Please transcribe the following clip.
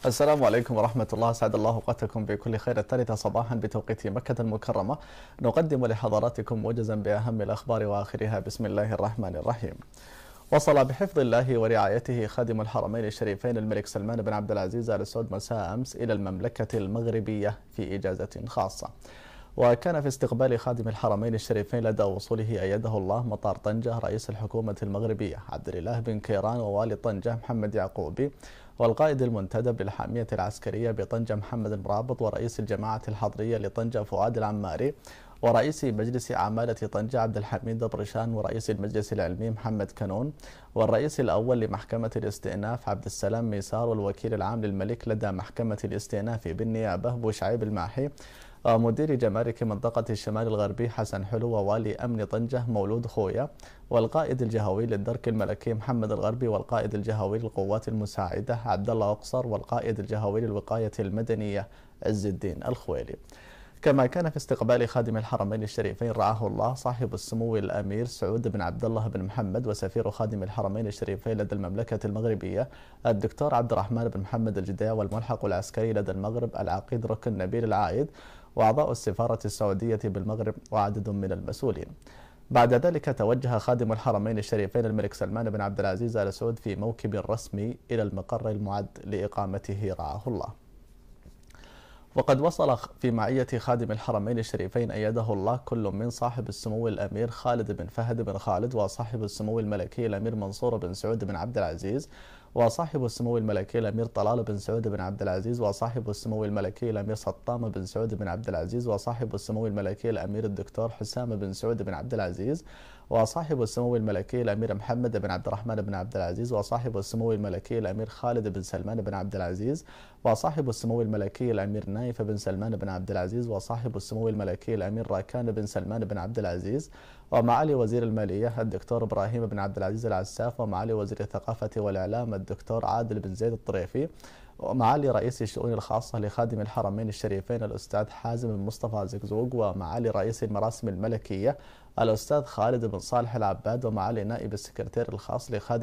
السلام عليكم ورحمة الله، أسعد الله أوقاتكم بكل خير. 3 صباحا بتوقيت مكة المكرمة نقدم لحضراتكم موجزا بأهم الأخبار وآخرها. بسم الله الرحمن الرحيم. وصل بحفظ الله ورعايته خادم الحرمين الشريفين الملك سلمان بن عبد العزيز آل سعود مساء أمس إلى المملكة المغربية في إجازة خاصة. وكان في استقبال خادم الحرمين الشريفين لدى وصوله أيده الله مطار طنجة رئيس الحكومة المغربية عبد الإله بن كيران، ووالي طنجة محمد يعقوبي، والقائد المنتدب للحامية العسكرية بطنجة محمد المرابط، ورئيس الجماعة الحضرية لطنجة فؤاد العماري، ورئيس مجلس عمالة طنجة عبد الحميد دبرشان، ورئيس المجلس العلمي محمد كنون، والرئيس الأول لمحكمة الاستئناف عبد السلام ميسار، والوكيل العام للملك لدى محكمة الاستئناف بالنيابة بوشعيب الماحي، ومدير جمارك منطقة الشمال الغربي حسن حلو، ووالي أمن طنجة مولود خويا، والقائد الجهوي للدرك الملكي محمد الغربي، والقائد الجهوي للقوات المساعدة عبد الله أقصر، والقائد الجهوي للوقاية المدنية عز الدين الخويلي. كما كان في استقبال خادم الحرمين الشريفين رعاه الله صاحب السمو الأمير سعود بن عبد الله بن محمد، وسفير خادم الحرمين الشريفين لدى المملكة المغربية الدكتور عبد الرحمن بن محمد الجديع، والملحق العسكري لدى المغرب العقيد ركن نبيل العايد، وأعضاء السفارة السعودية بالمغرب وعدد من المسؤولين. بعد ذلك توجه خادم الحرمين الشريفين الملك سلمان بن عبد العزيز آل سعود في موكب رسمي إلى المقر المعد لإقامته رعاه الله. وقد وصل في معية خادم الحرمين الشريفين أيده الله كل من صاحب السمو الأمير خالد بن فهد بن خالد، وصاحب السمو الملكي الأمير منصور بن سعود بن عبد العزيز، وصاحب السمو الملكي الأمير طلال بن سعود بن عبد العزيز، وصاحب السمو الملكي الأمير سطام بن سعود بن عبد العزيز، وصاحب السمو الملكي الأمير الدكتور حسام بن سعود بن عبد العزيز، وصاحب السمو الملكي الأمير محمد بن عبد الرحمن بن عبد العزيز، وصاحب السمو الملكي الأمير خالد بن سلمان بن عبد العزيز، وصاحب السمو الملكي الأمير نايف بن سلمان بن عبد العزيز، وصاحب السمو الملكي الأمير راكان بن سلمان بن عبد العزيز، ومعالي وزير المالية الدكتور إبراهيم بن عبد العزيز العساف، ومعالي وزير الثقافة والإعلام الدكتور عادل بن زيد الطريفي، ومعالي رئيس الشؤون الخاصة لخادم الحرمين الشريفين الأستاذ حازم بن مصطفى زقزوق، ومعالي رئيس المراسم الملكية الأستاذ خالد بن صالح العباد، ومعالي نائب السكرتير الخاص لخادم